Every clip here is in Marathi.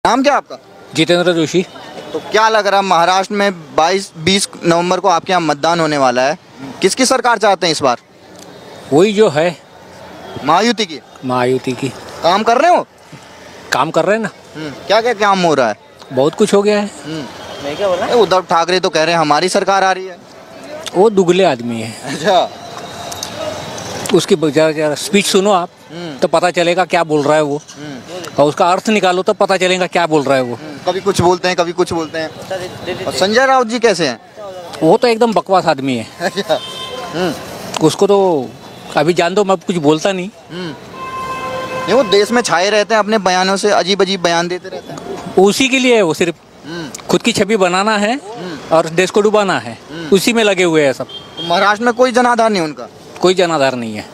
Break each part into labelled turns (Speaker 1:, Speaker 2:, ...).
Speaker 1: नाम क्या आपका?
Speaker 2: जितेंद्र जोशी।
Speaker 1: तो क्या लग रहा है महाराष्ट्र में 22-20 नवंबर को आपके यहाँ मतदान होने वाला है, किसकी सरकार चाहते हैं इस बार?
Speaker 2: वही जो है
Speaker 1: महायुति की।
Speaker 2: महायुति की।
Speaker 1: काम कर रहे हो?
Speaker 2: काम कर रहे हैं ना।
Speaker 1: क्या क्या काम हो रहा है?
Speaker 2: बहुत कुछ हो गया है।
Speaker 1: मैं क्या बोल रहा है? उद्धव ठाकरे तो कह रहे हैं हमारी सरकार आ रही है।
Speaker 2: वो दुगले आदमी है।
Speaker 1: अच्छा।
Speaker 2: उसकी जरा स्पीच सुनो आप तो पता चलेगा क्या बोल रहा है वो, और उसका अर्थ निकालो तो पता चलेगा क्या बोल रहा है वो।
Speaker 1: कभी कुछ बोलते हैं, कभी कुछ बोलते हैं। और संजय राउत जी कैसे हैं?
Speaker 2: वो तो एकदम बकवास आदमी है। उसको तो अभी जान दो, मैं कुछ बोलता नहीं।
Speaker 1: नहीं, वो देश में छाए रहते हैं, अपने बयानों से अजीब अजीब बयान देते रहते हैं।
Speaker 2: उसी के लिए है वो, सिर्फ खुद की छवि बनाना है और देश को डुबाना है, उसी में लगे हुए हैं सब।
Speaker 1: तो महाराष्ट्र में कोई जनाधार नहीं उनका?
Speaker 2: कोई जनाधार नहीं है।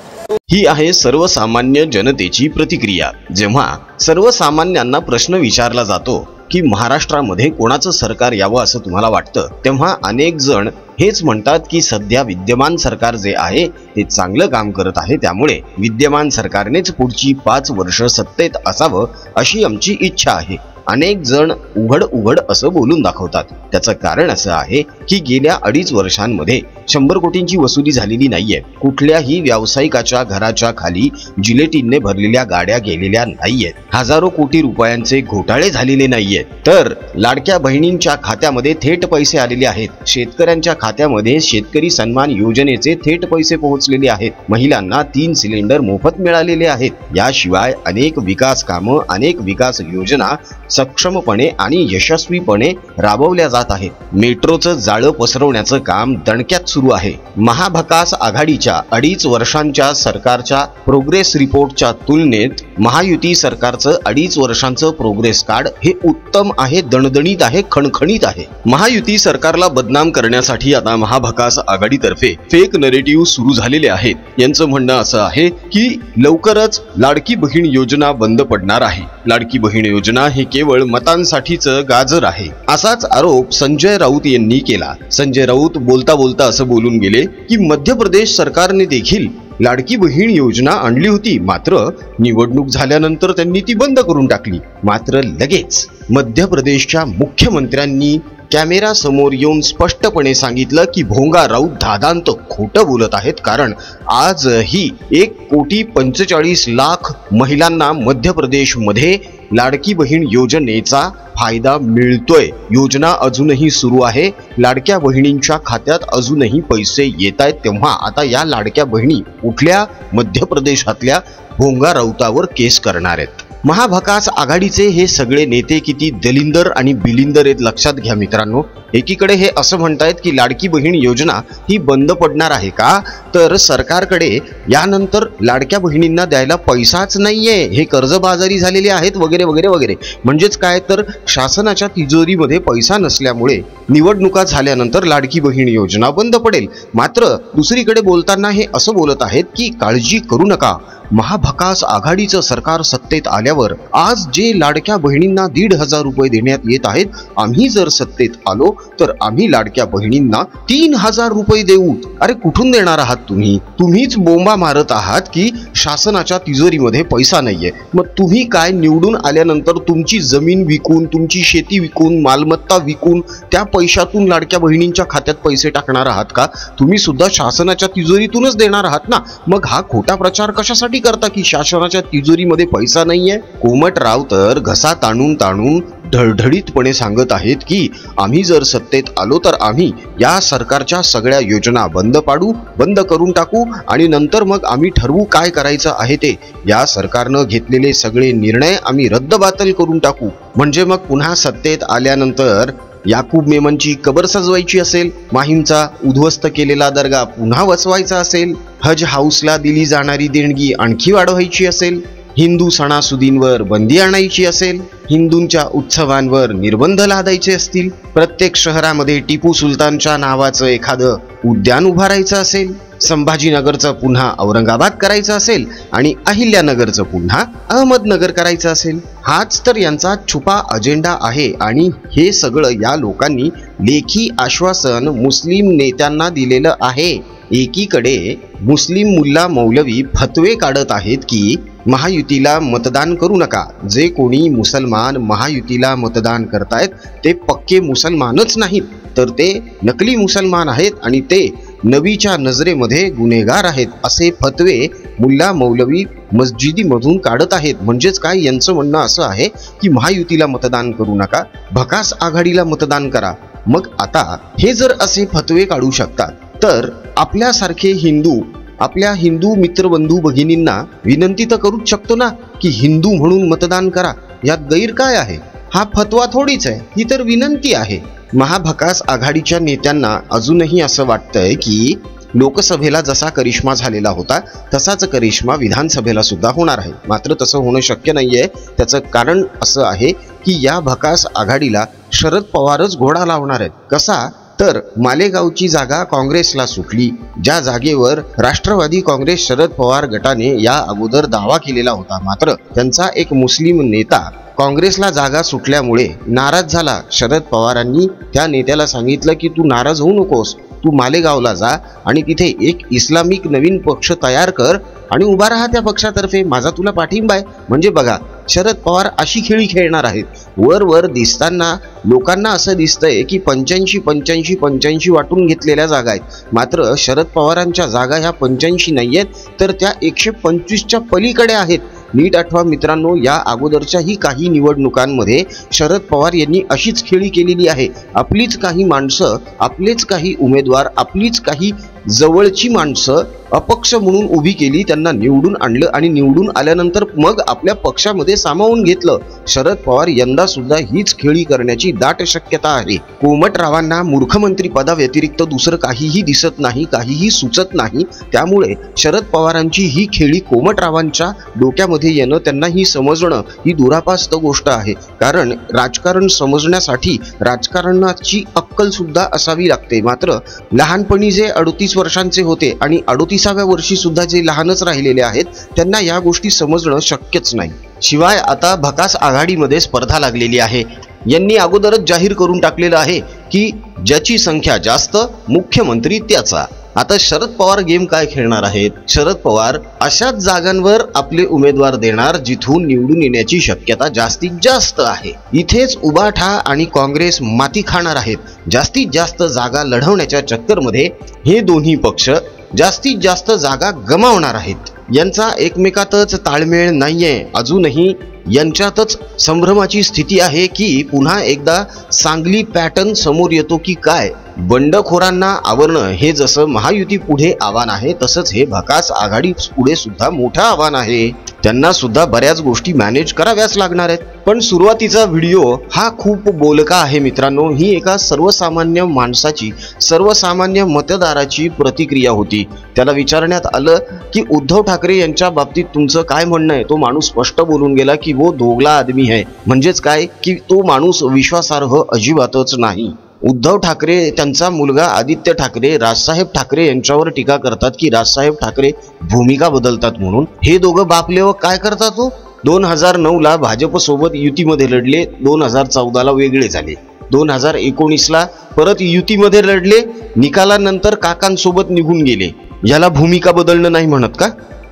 Speaker 3: ही आहे सर्वसामान्य जनतेची प्रतिक्रिया। जेव्हा सर्वसामान्यांना प्रश्न विचारला जातो की महाराष्ट्रामध्ये कोणाचं सरकार यावं असं तुम्हाला वाटतं, तेव्हा अनेक जण हेच म्हणतात की सध्या विद्यमान सरकार जे आहे ते चांगलं काम करत आहे, त्यामुळे विद्यमान सरकारनेच पुढची 5 वर्ष सत्तेत असावं अशी आमची इच्छा आहे। अनेक जण उघड उघड असं बोलून दाखवतात। त्याचं कारण असं आहे की गेल्या 2.5 वर्षांमध्ये 100 कोटींची वसुली झालेली नाहीये। कुठल्याही व्यावसायिकाच्या घराच्या खाली जिलेटिनने भरलेल्या गाड्या गेलेल्या नाहीयेत। हजारो कोटी रुपयांचे घोटाळे झालेले नाहीयेत। तर लाडक्या बहिणींच्या खात्यामध्ये थेट पैसे आलेले आहेत। शेतकऱ्यांच्या खात्यामध्ये शेतकरी सन्मान योजनेचे थेट पैसे पोहोचलेले आहेत। महिलांना 3 सिलेंडर मोफत मिळालेले आहेत। याशिवाय अनेक विकास कामं, अनेक विकास योजना सक्षमपणे आणि यशस्वीपणे राबवल्या जात आहेत। मेट्रोचं जाळं पसरवण्याचं काम दणक्यात सुरू आहे। महाभकास आघाडीच्या 2.5 वर्षांच्या सरकारच्या प्रोग्रेस रिपोर्टच्या तुलनेत महायुती सरकारचं 2.5 वर्षांचं प्रोग्रेस कार्ड हे उत्तम आहे, दणदणीत आहे, खणखणीत आहे। महायुती सरकारला बदनाम करण्यासाठी आता महाभकास आघाडीतर्फे फेक नरेटिव्ह सुरू झालेले आहेत। यांचं म्हणणं असं आहे की लवकरच लाडकी बहीण योजना बंद पडणार आहे। लाडकी बहीण योजना हे केवळ मतांसाठीचं गाजर आहे, असाच आरोप संजय राऊत यांनी केला। संजय राऊत बोलता बोलता असं बोलून गेले की मध्य प्रदेश सरकारने देखील लाडकी बहीण योजना आणली होती, मात्र निवडणूक झाल्यानंतर त्यांनी ती बंद करून टाकली। मात्र लगेच मध्य प्रदेशच्या मुख्यमंत्र्यांनी कॅमेरा समोर येऊन स्पष्टपणे सांगितलं की भोंगा राऊत दादांत खोटं बोलत आहेत, कारण आजही 1,45,00,000 महिलांना मध्य प्रदेशमध्ये लाडकी बहीण योजनेचा फायदा मिळतोय। योजना अजूनही सुरू आहे। लाडक्या बहिणींच्या खात्यात अजूनही पैसे येत आहेत। तेव्हा आता या लाडक्या बहिणी कुठल्या मध्य प्रदेशातल्या भोंगा राऊतावर केस करणार आहेत? महाभकास आघाडीचे हे सगळे नेते किती दलिंदर आणि बिलिंदर आहेत लक्षात घ्या मित्रांनो। एकीकडे हे असं म्हणतायत की लाडकी बहीण योजना ही बंद पडणार आहे का, तर सरकारकडे यानंतर लाडक्या बहिणींना द्यायला पैसाच नाहीये, हे कर्जबाजारी झालेले आहेत वगैरे वगैरे वगैरे। म्हणजेच काय, तर शासनाच्या तिजोरीमध्ये पैसा नसल्यामुळे निवडणुका झाल्यानंतर लाडकी बहीण योजना बंद पडेल। मात्र दुसरीकडे बोलताना हे असं बोलत आहेत की काळजी करू नका, महाभकास आघाडीचं सरकार सत्तेत आल्यावर आज जे लाडक्या बहिणींना 1,500 रुपये देण्यात येत आहेत, आम्ही जर सत्तेत आलो तर आम्ही लाडक्या बहिणींना 3,000 रुपये देऊ। अरे कुठून देणार आहात तुम्ही? तुम्हीच बोंबा मारत आहात की शासनाच्या तिजोरीमध्ये पैसा नाहीये। मग तुम्ही काय निवडून आल्यानंतर तुमची जमीन विकून, तुमची शेती विकून, मालमत्ता विकून त्या पैशातून लाडक्या बहिणींच्या खात्यात पैसे टाकणार आहात का? तुम्ही सुद्धा शासनाच्या तिजोरीतूनच देणार आहात ना। मग हा खोटा प्रचार कशासाठी करता की शासनाच्या तिजोरीमध्ये पैसा नाहीये? कोमटराव तर घसा ताणून ताणून ढळढळीतपणे सांगत आहेत की आम्ही जर सत्तेत आलो तर आम्ही या सरकारच्या सगळ्या योजना बंद करून टाकू आणि नंतर मग आम्ही ठरवू काय करायचं आहे ते। या सरकारनं घेतलेले सगळे निर्णय आम्ही रद्दबातल करून टाकू। म्हणजे मग पुन्हा सत्तेत आल्यानंतर याकूब मेमनची कबर सजवायची असेल, माहीमचा उद्ध्वस्त केलेला दर्गा पुन्हा वसवायचा असेल, हज हाऊसला दिली जाणारी देणगी आणखी वाढवायची असेल, हिंदू सणासुदींवर बंदी आणायची असेल, हिंदूंच्या उत्सवांवर निर्बंध लादायचे असतील, प्रत्येक शहरामध्ये टिपू सुलतानच्या नावाचं एखादं उद्यान उभारायचं असेल, संभाजीनगरचं पुन्हा औरंगाबाद करायचं असेल आणि अहिल्यानगरचं पुन्हा अहमदनगर करायचं असेल, हाच तर यांचा छुपा अजेंडा आहे। आणि हे सगळं या लोकांनी लेखी आश्वासन मुस्लिम नेत्यांना दिलेलं आहे। एकीकडे मुस्लिम मुल्ला मौलवी फतवे काढत आहेत की महायुतीला मतदान करू नका, जे कोणी मुसलमान महायुतीला मतदान करतायत ते पक्के मुसलमानच नाहीत, तर ते नकली मुसलमान आहेत आणि ते नबीच्या नजरेमध्ये गुन्हेगार आहेत, असे फतवे मुल्ला मौलवी मस्जिदीमधून काढत आहेत. म्हणजेच काय, यांचं म्हणणं असं आहे की महायुतीला मतदान करू नका, भकास आघाडीला मतदान करा. मग आता हे जर असे फतवे काढू शकतात, तर आपल्यासारखे हिंदू आपल्या हिंदू मित्रबंधू भगिनींना विनंती तर करूच शकतो ना की हिंदू म्हणून मतदान करा. यात गैर काय आहे? हा फतवा थोडीच आहे, ही तर विनंती आहे. महाभकास आघाडीच्या नेत्यांना अजूनही असं वाटतंय की लोकसभेला जसा करिश्मा झालेला होता तसाच करिश्मा विधानसभेला सुद्धा होणार आहे. मात्र तसं होणं शक्य नाहीये. त्याचं कारण असं आहे की या भकास आघाडीला शरद पवारच घोडा लावणार आहेत. कसा, तर मालेगावची जागा काँग्रेसला सुटली, ज्या जागेवर राष्ट्रवादी काँग्रेस शरद पवार गटाने या अगोदर दावा केलेला होता. मात्र त्यांचा एक मुस्लिम नेता काँग्रेसला जागा सुटल्यामुळे नाराज झाला. शरद पवारांनी त्या नेत्याला सांगितलं की तू नाराज होऊ नकोस, तू मालेगावला जा आणि तिथे एक इस्लामिक नवीन पक्ष तयार कर आणि उभा राहा त्या पक्षातर्फे, माझा तुला पाठिंबा आहे. म्हणजे बघा, शरद पवार अशी खेळी खेळणार आहेत. वर दिसताना लोकांना असं दिसतंय की 85 वाटून घेतलेल्या जागा आहेत. मात्र शरद पवारांच्या जागा ह्या 85 नाही आहेत, तर त्या 125च्या पलीकडे आहेत. नीट आठवा मित्रांनो, या अगोदरच्याही काही निवडणुकांमध्ये शरद पवार यांनी अशीच खेळी केलेली आहे. आपलीच काही माणसं, आपलेच काही उमेदवार, आपलीच काही जवळची माणसं अपक्ष म्हणून उभी केली, त्यांना निवडून आणलं आणि निवडून आल्यानंतर मग आपल्या पक्षामध्ये सामावून घेतलं. शरद पवार यंदा सुद्धा हीच खेळी करण्याची दाट शक्यता आहे. कोमटरावांना मूर्खमंत्री पदाव्यतिरिक्त दुसरं काहीही दिसत नाही, काहीही सुचत नाही. त्यामुळे शरद पवारांची ही खेळी कोमटरावांच्या डोक्यामध्ये येणं, त्यांना ही समजणं ही दुरापास्त गोष्ट आहे. कारण राजकारण समजण्यासाठी राजकारणाची अक्कल सुद्धा असावी लागते. मात्र लहानपणी जे 38 वर्षांचे होते आणि 38व्या वर्षी सुद्धा जे लहानच राहिलेले आहेत, त्यांना या गोष्टी समजणं शक्यच नाही. शिवाय आता भकास आघाडीमध्ये स्पर्धा लागलेली आहे. यांनी अगोदरच जाहीर करून टाकलेलं आहे की ज्याची संख्या जास्त मुख्यमंत्री त्याचा. आता शरद पवार गेम काय खेळणार आहेत? शरद पवार अशाच जागांवर आपले उमेदवार देणार जिथून निवडून येण्याची शक्यता जास्तीत जास्त आहे. इथेच उबाठा आणि काँग्रेस माती खाणार आहेत. जास्तीत जास्त जागा लढवण्याच्या चक्करमध्ये हे दोन्ही पक्ष जास्तीत जास्त जागा गमावणार आहेत. यांचा एकमेकातच ताळमेळ नाहीये. अजूनही यांच्यातच संभ्रमाची स्थिती आहे की पुन्हा एकदा सांगली पॅटर्न समोर येतो की काय. बंडखोरांना आवरणं हे जसं महायुती पुढे आव्हान आहे, तसंच हे भकास आघाडी पुढे सुद्धा मोठं आव्हान आहे. त्यांना सुद्धा बऱ्याच गोष्टी मॅनेज कराव्याच लागणार आहेत. पण सुरुवातीचा व्हिडिओ हा खूप बोलका आहे मित्रांनो. ही एका सर्वसामान्य माणसाची, सर्वसामान्य मतदाराची प्रतिक्रिया होती. त्याला विचारण्यात आलं की उद्धव ठाकरे यांच्या बाबतीत तुमचं काय म्हणणं आहे. तो माणूस स्पष्ट बोलून गेला की वो दोगला आदमी है. म्हणजेच काय की तो माणूस विश्वासार्ह अजिबातच नाही. उद्धव ठाकरे, त्यांचा मुलगा आदित्य ठाकरे, राजसाहेब ठाकरे यांच्यावर टीका करतात की राजसाहेब ठाकरे भूमिका बदलतात म्हणून. हे दोघं बापले व काय करतात हो. 2009ला भाजप सोबत युतीमध्ये लढले, 2014ला वेगळे झाले, 2019ला परत युतीमध्ये लढले, निकालानंतर काकांसोबत निघून गेले. याला भूमिका बदलणं नाही म्हणत का?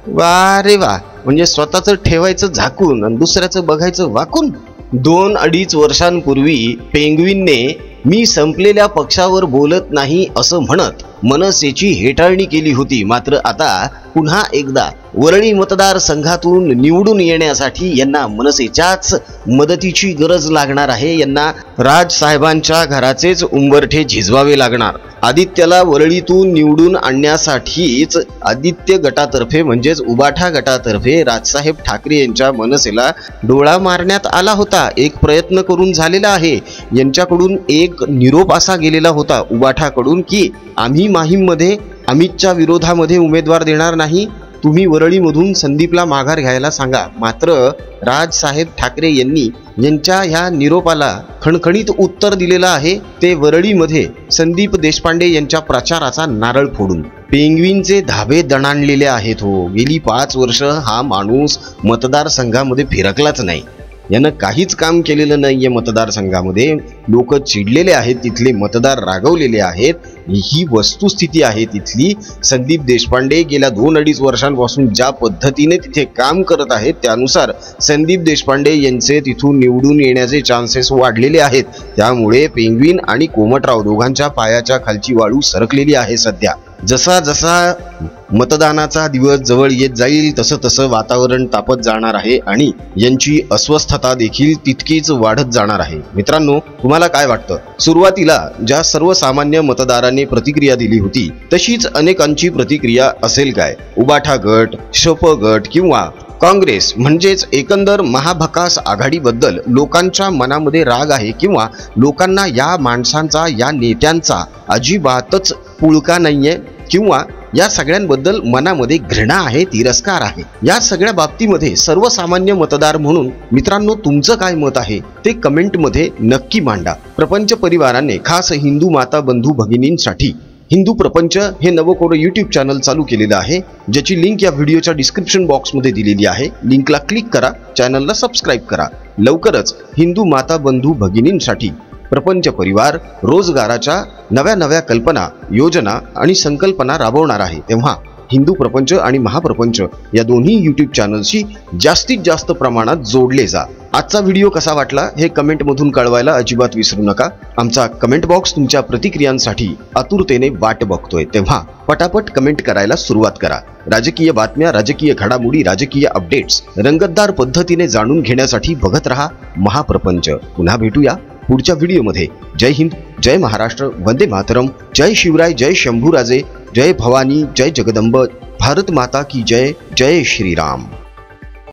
Speaker 3: वा रे वा. म्हणजे स्वतःचं ठेवायचं झाकून आणि दुसऱ्याचं बघायचं वाकून. 2-2.5 वर्षांपूर्वी पेंग्विनने मी संपलेल्या पक्षावर बोलत नाही असं म्हणत मनसेची हेटाळणी केली होती. मात्र आता पुन्हा एकदा वरळी मतदारसंघातून निवडून येण्यासाठी यांना मनसेच्याच मदतीची गरज लागणार आहे. यांना राजसाहेबांच्या घराचेच उंबरठे झिजवावे लागणार. आदित्यला वरळीतून निवडून आणण्यासाठीच आदित्य गटातर्फे म्हणजेच उबाठा गटातर्फे राजसाहेब ठाकरे यांच्या मनसेला डोळा मारण्यात आला होता. एक प्रयत्न करून झालेला आहे. यांच्याकडून एक निरोप असा गेलेला होता उबाठाकडून की आम्ही माहीममध्ये अमितच्या विरोधामध्ये उमेदवार देणार नाही, तुम्ही वरळीमधून संदीपला माघार घ्यायला सांगा. मात्र राजसाहेब ठाकरे यांनी यांच्या ह्या निरोपाला खणखणीत उत्तर दिलेलं आहे. ते वरळीमध्ये संदीप देशपांडे यांच्या प्रचाराचा नारळ फोडून. पेंग्विनचे धाबे दणाणलेले आहेत हो. गेली 5 वर्ष हा माणूस मतदारसंघामध्ये फिरकलाच नाही. यानं काहीच काम केलेलं नाहीये मतदारसंघामध्ये. लोक चिडलेले आहेत, तिथले मतदार रागवलेले आहेत. ही वस्तुस्थिती आहे तिथली. संदीप देशपांडे गेल्या 2-2.5 वर्षांपासून ज्या पद्धतीने तिथे काम करत आहेत त्यानुसार संदीप देशपांडे यांचे तिथून निवडून येण्याचे चान्सेस वाढलेले आहेत. त्यामुळे पेंग्विन आणि कोमटराव दोघांच्या पायाच्या खालची वाळू सरकलेली आहे सध्या. जसा जसा मतदानाचा दिवस जवळ येत जाईल तसं तसं वातावरण तापत जाणार आहे आणि यांची अस्वस्थता देखील तितकीच वाढत जाणार आहे. मित्रांनो, तुम्हाला काय वाटतं? सुरुवातीला ज्या सर्वसामान्य मतदारांनी प्रतिक्रिया दिली होती तशीच अनेकांची प्रतिक्रिया असेल काय? उबाठा गट, शप गट किंवा काँग्रेस म्हणजेच एकंदर महाभकास आघाडीबद्दल लोकांच्या मनामध्ये राग आहे किंवा लोकांना या माणसांचा, या नेत्यांचा अजिबातच पुळका नाहीये किंवा या सगळ्यांबद्दल मनामध्ये घृणा आहे, तिरस्कार आहे. या सगळ्या बाबतीमध्ये सर्वसामान्य मतदार म्हणून मित्रांनो तुमचं काय मत आहे ते कमेंटमध्ये नक्की मांडा. प्रपंच परिवाराने खास हिंदू माता बंधू भगिनींसाठी हिंदू प्रपंच हे नवकोर यूट्यूब चॅनल चालू केलेलं आहे, ज्याची लिंक या व्हिडिओच्या डिस्क्रिप्शन बॉक्समध्ये दिलेली आहे. लिंकला क्लिक करा, चॅनलला सबस्क्राईब करा. लवकरच हिंदू माता बंधू भगिनींसाठी प्रपंच परिवार रोजगाराच्या नव्या कल्पना, योजना आणि संकल्पना राबवणार आहे. तेव्हा हिंदू प्रपंच आणि महाप्रपंच या दोन्ही यूट्यूब चॅनल्सशी जास्तीत जास्त प्रमाणात जोडले जा. आजचा व्हिडिओ कसा वाटला हे कमेंटमधून कळवायला अजिबात विसरू नका. आमचा कमेंट बॉक्स तुमच्या प्रतिक्रियांसाठी आतुरतेने वाट बघतोय. तेव्हा पटापट कमेंट करायला सुरुवात करा. राजकीय बातम्या, राजकीय घडामोडी, राजकीय अपडेट्स रंगतदार पद्धतीने जाणून घेण्यासाठी बघत रहा महाप्रपंच. पुन्हा भेटूया पुढच्या व्हिडिओमध्ये. जय हिंद, जय महाराष्ट्र, वंदे मातरम, जय शिवराय, जय शंभूराजे, जय भवानी, जय जगदंब, भारत माता की जय, जय श्रीराम.